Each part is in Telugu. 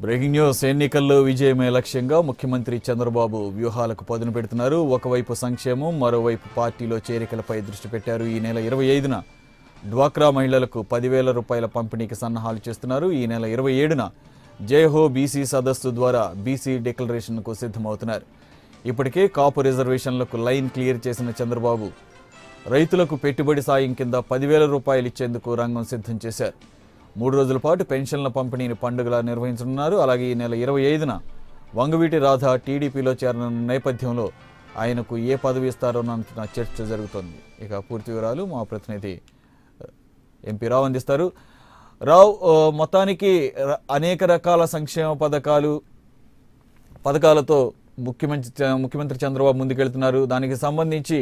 Breaking news. ఎన్నికల్లో విజయమే లక్ష్యంగా ముఖ్యమంత్రి చంద్రబాబు వ్యూహాలకు పదును పెడుతున్నారు. ఒకవైపు సంక్షేమం, మరోవైపు పార్టీలో చేరికలపై దృష్టి పెట్టారు. ఈ నెల 25న డ్వాక్రా మహిళలకు 10,000 రూపాయల పంపిణీకి సన్నాహాలు చేస్తున్నారు. ఈ నెల 27న జయహో బీసీ సదస్సు ద్వారా బీసీ డిక్లరేషన్కు సిద్ధమవుతున్నారు. ఇప్పటికే కాపు రిజర్వేషన్లకు లైన్ క్లియర్ చేసిన చంద్రబాబు రైతులకు పెట్టుబడి సాయం కింద 10,000 రూపాయలు ఇచ్చేందుకు రంగం సిద్ధం చేశారు. 3 రోజుల పాటు పెన్షన్ల పంపిణీని పండుగలా నిర్వహించనున్నారు. అలాగే ఈ నెల 25న వంగవీటి రాధ టీడీపీలో చేరనున్న నేపథ్యంలో ఆయనకు ఏ పదవి ఇస్తారోనంటున్న చర్చ జరుగుతోంది. ఇక పూర్తి వివరాలు మా ప్రతినిధి ఎంపీ రావు అందిస్తారు. రావు, మొత్తానికి అనేక రకాల సంక్షేమ పథకాలతో ముఖ్యమంత్రి చంద్రబాబు ముందుకెళ్తున్నారు. దానికి సంబంధించి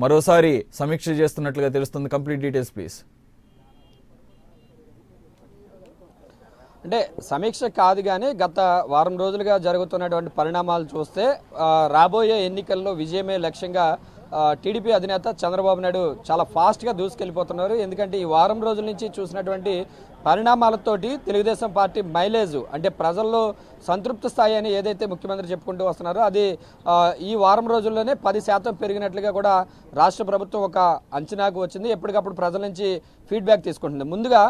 మరోసారి సమీక్ష చేస్తున్నట్లుగా తెలుస్తుంది. Complete details please. అంటే సమీక్ష కాదు కానీ గత వారం రోజులుగా జరుగుతున్నటువంటి పరిణామాలు చూస్తే రాబోయే ఎన్నికల్లో విజయమే లక్ష్యంగా టీడీపీ అధినేత చంద్రబాబు నాయుడు చాలా ఫాస్ట్గా దూసుకెళ్ళిపోతున్నారు. ఎందుకంటే ఈ వారం రోజుల నుంచి చూసినటువంటి పరిణామాలతోటి తెలుగుదేశం పార్టీ మైలేజ్ అంటే ప్రజల్లో సంతృప్తి స్థాయి అని ఏదైతే ముఖ్యమంత్రి చెప్పుకుంటూ వస్తున్నారో అది ఈ వారం రోజుల్లోనే 10% పెరిగినట్లుగా కూడా రాష్ట్ర ప్రభుత్వం ఒక అంచనాకు వచ్చింది. ఎప్పటికప్పుడు ప్రజల నుంచి ఫీడ్బ్యాక్ తీసుకుంటుంది. ముందుగా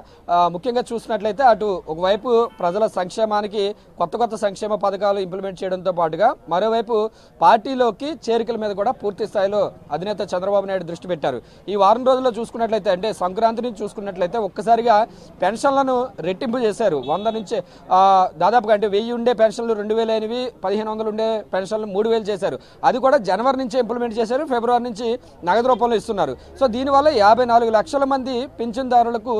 ముఖ్యంగా చూసినట్లయితే అటు ఒకవైపు ప్రజల సంక్షేమానికి కొత్త సంక్షేమ పథకాలు ఇంప్లిమెంట్ చేయడంతో పాటుగా మరోవైపు పార్టీలోకి చేరికల మీద కూడా పూర్తి స్థాయిలో అధినేత చంద్రబాబు నాయుడు దృష్టి పెట్టారు. ఈ వారం రోజుల్లో చూసుకున్నట్లయితే అంటే సంక్రాంతి నుంచి చూసుకున్నట్లయితే ఒక్కసారిగా పెన్షన్లను రెట్టింపు చేశారు. 100 నుంచి దాదాపుగా అంటే 1000 ఉండే పెన్షన్లు 2,000 అయినవి, 1,500 ఉండే పెన్షన్లు 3,000 చేశారు. అది కూడా జనవరి నుంచి ఇంప్లిమెంట్ చేశారు. ఫిబ్రవరి నుంచి నగదు రూపంలో ఇస్తున్నారు. సో దీనివల్ల 54 లక్షల మంది పింఛన్దారులకు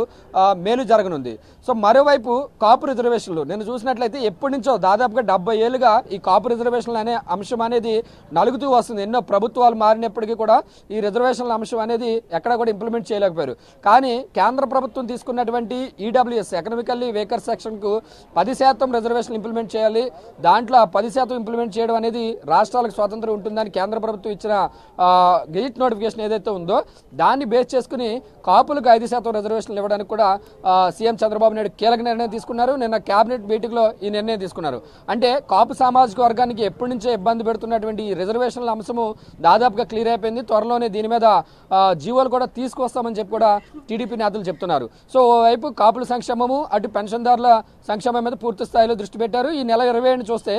మేలు జరగనుంది. సో మరోవైపు కాపు రిజర్వేషన్లు నేను చూసినట్లయితే ఎప్పటి నుంచో దాదాపుగా 70 ఏళ్ళుగా ఈ కాపు రిజర్వేషన్లు అనే అంశం అనేది నలుగుతూ వస్తుంది. ఎన్నో ప్రభుత్వాలు మారినప్పటికీ కూడా ఈ రిజర్వేషన్ల అంశం అనేది ఎక్కడ కూడా ఇంప్లిమెంట్ చేయలేకపోయారు. కానీ కేంద్ర ప్రభుత్వం తీసుకున్నటువంటి ఈడబ్ల్యూఎస్ ఎకనామికల్లీ వీకర్ సెక్షన్కు 10% రిజర్వేషన్లు ఇంప్లిమెంట్ చేయాలి. దాంట్లో 10% ఇంప్లిమెంట్ చేయడం అనేది రాష్ట్రాలకు స్వాతంత్రం ఉంటుందని కేంద్ర ప్రభుత్వం ఇచ్చిన గెజిట్ నోటిఫికేషన్ ఏదైతే ఉందో దాన్ని బేస్ చేసుకుని కాపులకు 5% రిజర్వేషన్లు ఇవ్వడానికి కూడా సీఎం చంద్రబాబు నాయుడు కీలక నిర్ణయం తీసుకున్నారు. నిన్న కేబినెట్ మీటింగ్లో ఈ నిర్ణయం తీసుకున్నారు. అంటే కాపు సామాజిక వర్గానికి ఎప్పటి నుంచో ఇబ్బంది పెడుతున్నటువంటి ఈ రిజర్వేషన్ల అంశము దాదాపుగా క్లియర్ అయిపోయింది. త్వరలోనే దీని మీద జీవోలు కూడా తీసుకొస్తామని చెప్పి కూడా టీడీపీ నేతలు చెప్తున్నారు. సో ఓవైపు కాపుల సంక్షేమము, అటు పెన్షన్దారుల సంక్షేమం మీద పూర్తి స్థాయిలో దృష్టి పెట్టారు. ఈ నెల 27 చూస్తే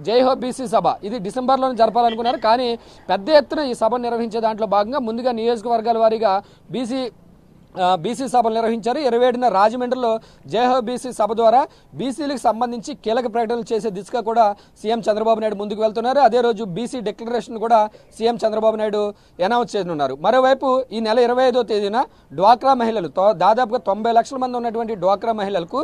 జైహో బీసీ సభ ఇది డిసెంబర్లో జరపాలనుకున్నారు. కానీ పెద్ద ఎత్తున ఈ సభ నిర్వహించే దాంట్లో భాగంగా ముందుగా నియోజకవర్గాల వారీగా బీసీ సభలు నిర్వహించారు. 27న రాజమండ్రిలో జయహో బీసీ సభ ద్వారా బీసీలకు సంబంధించి కీలక ప్రకటనలు చేసే దిశగా కూడా సీఎం చంద్రబాబు నాయుడు ముందుకు వెళ్తున్నారు. అదే రోజు బీసీ డిక్లరేషన్ కూడా సీఎం చంద్రబాబు నాయుడు అనౌన్స్ చేయనున్నారు. మరోవైపు ఈ నెల 25వ తేదీన డ్వాక్రా మహిళలు దాదాపుగా 90 లక్షల మంది ఉన్నటువంటి డ్వాక్రా మహిళలకు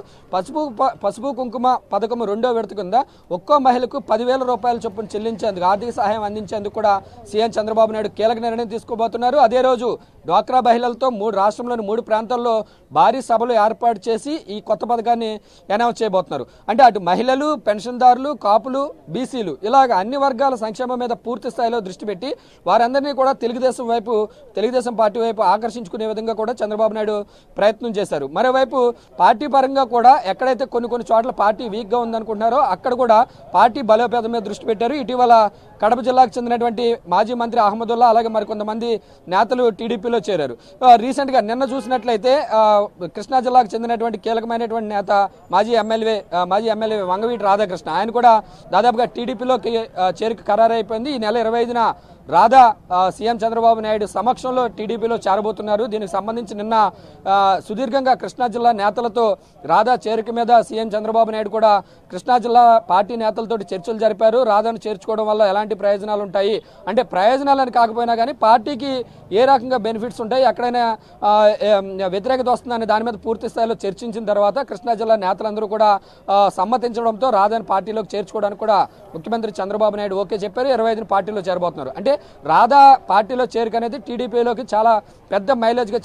పసుపు కుంకుమ పథకం 2వ విడత కింద ఒక్కో మహిళకు 10,000 రూపాయల చొప్పున చెల్లించేందుకు ఆర్థిక సహాయం అందించేందుకు కూడా సీఎం చంద్రబాబు నాయుడు కీలక నిర్ణయం తీసుకోబోతున్నారు. అదే రోజు డ్వాక్రా మహిళలతో రాష్ట్రంలోని 3 ప్రాంతాల్లో భారీ సభలు ఏర్పాటు చేసి ఈ కొత్త పథకాన్ని అనౌన్స్ చేయబోతున్నారు. అంటే అటు మహిళలు, పెన్షన్దారులు, కాపులు, బీసీలు ఇలాగ అన్ని వర్గాల సంక్షేమం మీద పూర్తి స్థాయిలో దృష్టి పెట్టి వారందరినీ కూడా తెలుగుదేశం పార్టీ వైపు ఆకర్షించుకునే విధంగా కూడా చంద్రబాబు నాయుడు ప్రయత్నం చేశారు. మరోవైపు పార్టీ పరంగా కూడా ఎక్కడైతే కొన్ని చోట్ల పార్టీ వీక్గా ఉందనుకుంటున్నారో అక్కడ కూడా పార్టీ బలోపేతం మీద దృష్టి పెట్టారు. ఇటీవల కడప జిల్లాకు చెందినటువంటి మాజీ మంత్రి అహ్మదుల్లా అలాగే మరికొంతమంది నేతలు టీడీపీలో చేరారు. రీసెంట్గా నిన్న చూసినట్లయితే కృష్ణా జిల్లాకు చెందినటువంటి కీలకమైనటువంటి నేత మాజీ ఎమ్మెల్యే వంగవీటి రాధాకృష్ణ ఆయన కూడా దాదాపుగా టీడీపీలోకి చేరిక ఖరారు అయిపోయింది. ఈ నెల 25న రాధా సీఎం చంద్రబాబు నాయుడు సమక్షంలో టీడీపీలో చేరబోతున్నారు. దీనికి సంబంధించి నిన్న సుదీర్ఘంగా కృష్ణా జిల్లా నేతలతో రాధా చేరిక మీద సీఎం చంద్రబాబు నాయుడు కూడా కృష్ణా జిల్లా పార్టీ నేతలతో చర్చలు జరిపారు. రాధాను చేర్చుకోవడం వల్ల ఎలాంటి ప్రయోజనాలు ఉంటాయి అంటే ప్రయోజనాలని కాకపోయినా కానీ పార్టీకి ఏ రకంగా బెనిఫిట్స్ ఉంటాయి, ఎక్కడైనా వ్యతిరేకత వస్తుందని దాని మీద పూర్తి స్థాయిలో చర్చించిన తర్వాత కృష్ణా జిల్లా నేతలందరూ కూడా సమ్మతించడంతో రాధాను పార్టీలోకి చేర్చుకోవడానికి కూడా ముఖ్యమంత్రి చంద్రబాబు నాయుడు ఓకే చెప్పారు. 25న పార్టీలో చేరబోతున్నారు. అంటే రాధా పార్టీలో చేరిక అనేది టీడీపీలోకి చాలా పెద్ద మైలేజ్గా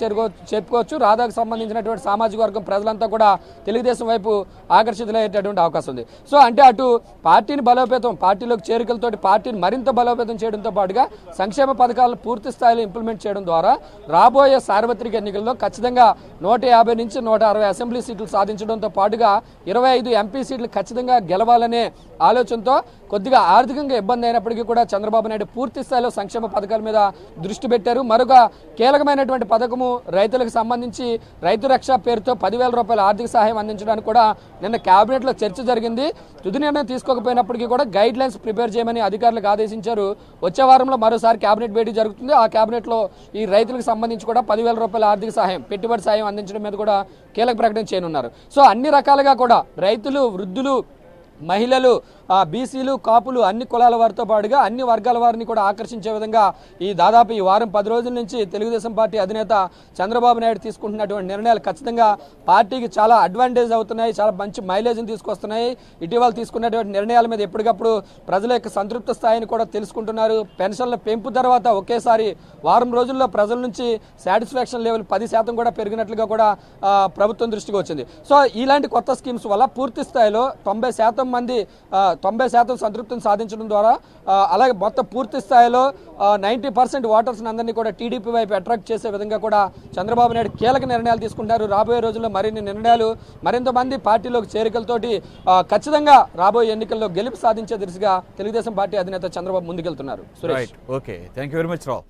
చెప్పుకోవచ్చు. రాధాకు సంబంధించినటువంటి సామాజిక వర్గం ప్రజలంతా కూడా తెలుగుదేశం వైపు ఆకర్షితులయ్యేటటువంటి అవకాశం ఉంది. సో అంటే అటు పార్టీని బలోపేతం, పార్టీలోకి చేరికలతోటి పార్టీని మరింత బలోపేతం చేయడంతో పాటుగా సంక్షేమ పథకాలను పూర్తి స్థాయిలో ఇంప్లిమెంట్ చేయడం ద్వారా రాబోయే సార్వత్రిక ఎన్నికల్లో ఖచ్చితంగా 150 నుంచి 160 అసెంబ్లీ సీట్లు సాధించడంతో పాటుగా 25 ఎంపీ సీట్లు ఖచ్చితంగా గెలవాలనే ఆలోచనతో కొద్దిగా ఆర్థికంగా ఇబ్బంది అయినప్పటికీ కూడా చంద్రబాబు నాయుడు పూర్తి స్థాయిలో సంక్షేమ పథకాల మీద దృష్టి పెట్టారు. మరొక కీలకమైనటువంటి పథకము రైతులకు సంబంధించి రైతు రక్ష పేరుతో 10,000 రూపాయల ఆర్థిక సహాయం అందించడానికి కూడా నిన్న కేబినెట్లో చర్చ జరిగింది. తుది నిర్ణయం తీసుకోకపోయినప్పటికీ కూడా గైడ్ లైన్స్ ప్రిపేర్ చేయమని అధికారులకు ఆదేశించారు. వచ్చే వారంలో మరోసారి కేబినెట్ భేటీ జరుగుతుంది. ఆ కేబినెట్లో ఈ రైతులకు సంబంధించి కూడా 10,000 రూపాయల ఆర్థిక సహాయం, పెట్టుబడి సాయం అందించడం మీద కూడా కీలక ప్రకటన చేయనున్నారు. సో అన్ని రకాలుగా కూడా రైతులు, వృద్ధులు, మహిళలు, బీసీలు, కాపులు అన్ని కులాల వారితో పాటుగా అన్ని వర్గాల వారిని కూడా ఆకర్షించే విధంగా ఈ దాదాపు ఈ వారం 10 రోజుల నుంచి తెలుగుదేశం పార్టీ అధినేత చంద్రబాబు నాయుడు తీసుకుంటున్నటువంటి నిర్ణయాలు ఖచ్చితంగా పార్టీకి చాలా అడ్వాంటేజ్ అవుతున్నాయి, చాలా మంచి మైలేజ్ని తీసుకొస్తున్నాయి. ఇటీవల తీసుకున్నటువంటి నిర్ణయాల మీద ఎప్పటికప్పుడు ప్రజల యొక్క సంతృప్త స్థాయిని కూడా తెలుసుకుంటున్నారు. పెన్షన్ల పెంపు తర్వాత ఒకేసారి వారం రోజుల్లో ప్రజల నుంచి సాటిస్ఫాక్షన్ లెవెల్ 10% కూడా పెరిగినట్లుగా కూడా ప్రభుత్వం దృష్టికి వచ్చింది. సో ఇలాంటి కొత్త స్కీమ్స్ వల్ల పూర్తి స్థాయిలో 90% మంది 90% సంతృప్తిని సాధించడం ద్వారా అలాగే మొత్తం పూర్తి స్థాయిలో 90% ఓటర్స్ అందరినీ కూడా టీడీపీ వైపు అట్రాక్ట్ చేసే విధంగా కూడా చంద్రబాబు నాయుడు కీలక నిర్ణయాలు తీసుకుంటారు. రాబోయే రోజుల్లో మరిన్ని నిర్ణయాలు, మరింత మంది పార్టీలోకి చేరికలతోటి ఖచ్చితంగా రాబోయే ఎన్నికల్లో గెలుపు సాధించే దిశగా తెలుగుదేశం పార్టీ అధినేత చంద్రబాబు ముందుకెళ్తున్నారు. Suresh, okay, thank you very much Rao.